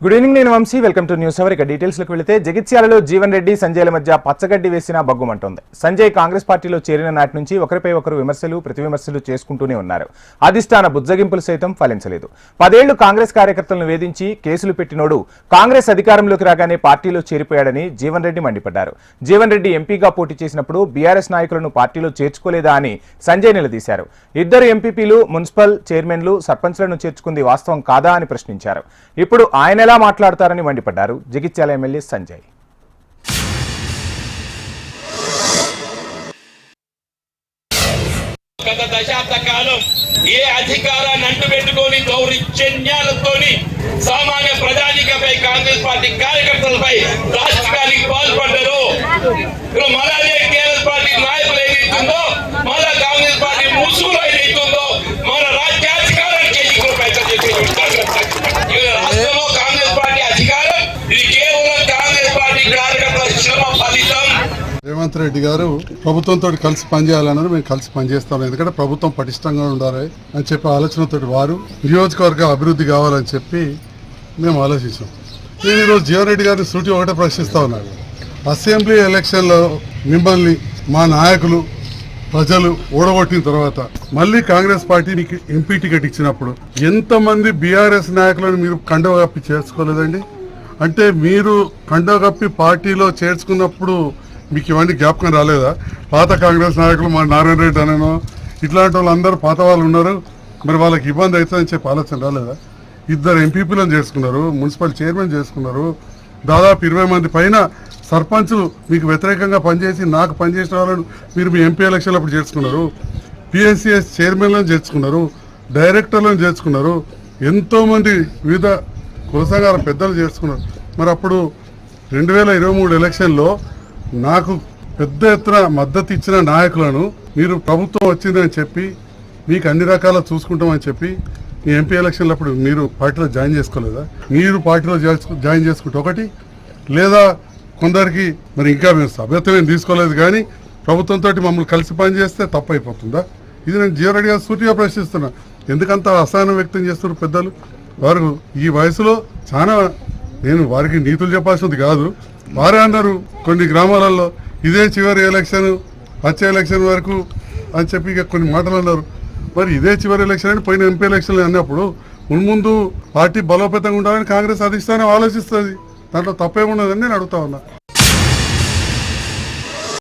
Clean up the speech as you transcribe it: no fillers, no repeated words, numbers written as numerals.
Good evening, నేను Vamshi. Welcome to news hour. ఇక డీటెయిల్స్లోకి వెళితే జగిత్యాలలో జీవన్ రెడ్డి సంజయ్ల మధ్య పచ్చగడ్డి వేసిన బగ్గుమంటోంది. సంజయ్ కాంగ్రెస్ పార్టీలో చేరిన నాటి నుంచి ఒకరిపై ఒకరు విమర్శలు ప్రతివిమర్శలు చేసుకుంటూనే ఉన్నారు. అధిష్టాన బుజ్జగింపులు సైతం ఫలించలేదు. 10 ఏళ్లు కాంగ్రెస్ కార్యకర్తలను వేధించి కేసులు పెట్టినోడు కాంగ్రెస్ అధికారంలోకి రాగానే పార్టీలో చేరిపోయాడని జీవన్ రెడ్డి మండిపడ్డారు. జీవన్ రెడ్డి ఎంపీగా పోటీ చేసినప్పుడు బీఆర్ఎస్ నాయకులను పార్టీలో చేర్చుకోలేదా అని సంజయ్ నిలదీశారు. ఇద్దరు ఎంపీపీలు, మున్సిపల్ చైర్మన్లు, సర్పంచ్లను చేర్చుకుంది వాస్తవం కాదా అని ప్రశ్నించారు. ఇప్పుడు ఆయన ఎలా మాట్లాడతారని మండిపడ్డారు జగిత్యాల ఎమ్మెల్యే సంజయ్. గత దశాబ్ద కాలం ఏ అధికారాన్ని అంటుపెట్టుకొని దౌర్జన్యాలతోని సామాన్య ప్రజానికపై కాంగ్రెస్ పార్టీ కార్యకర్తలపై రాష్ట్రానికి పాల్పడ్డారు. మళ్ళీ టీఆర్ఎస్ పార్టీ నాయకులు ఏదైతుందో, మళ్ళా కాంగ్రెస్ పార్టీ ముసుగులో ఏదైతుందో మన రాజ్యాధికారానికి రాష్ట్రంలో కాంగ్రెస్ పార్టీ అధికారం ఇది కేవలం కాంగ్రెస్ పార్టీ కార్యకర్తల శ్రమ ఫలితం. రేవంత్ రెడ్డి గారు ప్రభుత్వంతో కలిసి పనిచేయాలన్నారు. మేము కలిసి పనిచేస్తాం, ఎందుకంటే ప్రభుత్వం పటిష్టంగా ఉండాలి అని చెప్పి ఆలోచనతో వారు నియోజకవర్గ అభివృద్ధి కావాలని చెప్పి మేము ఆలోచించాం. నేను ఈరోజు జీవన్ రెడ్డి గారిని సూటి ఒకటే ప్రశ్నిస్తా ఉన్నాను. అసెంబ్లీ ఎలక్షన్లో మిమ్మల్ని మా నాయకులు ప్రజలు ఓడగొట్టిన తర్వాత మళ్ళీ కాంగ్రెస్ పార్టీ మీకు ఎంపీ టికెట్ ఇచ్చినప్పుడు ఎంతమంది బీఆర్ఎస్ నాయకులను మీరు కండవ కప్పి చేర్చుకోలేదండి? అంటే మీరు కండవ కప్పి పార్టీలో చేర్చుకున్నప్పుడు మీకు ఇవన్నీ జ్ఞాపకం రాలేదా? పాత కాంగ్రెస్ నాయకులు మా నారాయణ రెడ్డి అనేనో ఇట్లాంటి వాళ్ళు అందరూ పాత వాళ్ళు ఉన్నారు, మరి వాళ్ళకి ఇబ్బంది అవుతుందని చెప్పి ఆలోచన రాలేదా? 2 ఎంపీపీలను చేసుకున్నారు, మున్సిపల్ చైర్మన్ చేసుకున్నారు, దాదాపు 20 మంది పైన సర్పంచులు మీకు వ్యతిరేకంగా పనిచేసి నాకు పనిచేసిన వాళ్ళను మీరు మీ ఎంపీ ఎలక్షన్లు అప్పుడు చేర్చుకున్నారు, పిఎస్సిఎస్ చైర్మన్లను చేర్చుకున్నారు, డైరెక్టర్లను చేర్చుకున్నారు, ఎంతోమంది వివిధ కుల సంఘాల పెద్దలు చేర్చుకున్నారు. మరి అప్పుడు 2023 ఎలక్షన్లో నాకు పెద్ద ఎత్తున మద్దతు ఇచ్చిన నాయకులను మీరు ప్రభుత్వం వచ్చిందని చెప్పి మీకు అన్ని రకాల చూసుకుంటామని చెప్పి మీ ఎంపీ ఎలక్షన్లు అప్పుడు మీరు పార్టీలో జాయిన్ చేసుకోలేదా? మీరు పార్టీలో జాయిన్ చేసుకుంటే ఒకటి, లేదా కొందరికి మరి ఇంకా మేము సభ్యత్వం ఏం తీసుకోలేదు కానీ ప్రభుత్వంతో మమ్మల్ని కలిసి పనిచేస్తే తప్పు అయిపోతుందా? ఇది నేను జీవన్ రెడ్డి గారు సూటిగా ప్రశ్నిస్తున్నా. ఎందుకంత అసహనం వ్యక్తం చేస్తున్నారు పెద్దలు? వారు ఈ వయసులో చాలా, నేను వారికి నీతులు చెప్పాల్సింది కాదు, వారే అన్నారు కొన్ని గ్రామాలలో ఇదే చివరి ఎలక్షన్, వచ్చే ఎలక్షన్ వరకు అని చెప్పి ఇక కొన్ని మాటలు అన్నారు. మరి ఇదే చివరి ఎలక్షన్ అని పోయిన ఎంపీ ఎలక్షన్లు అన్నప్పుడు మున్ముందు పార్టీ బలోపేతంగా ఉండాలని కాంగ్రెస్ అధిష్టానం ఆలోచిస్తుంది. దాంట్లో తప్పేమున్నదని నేను అడుగుతా ఉన్నా.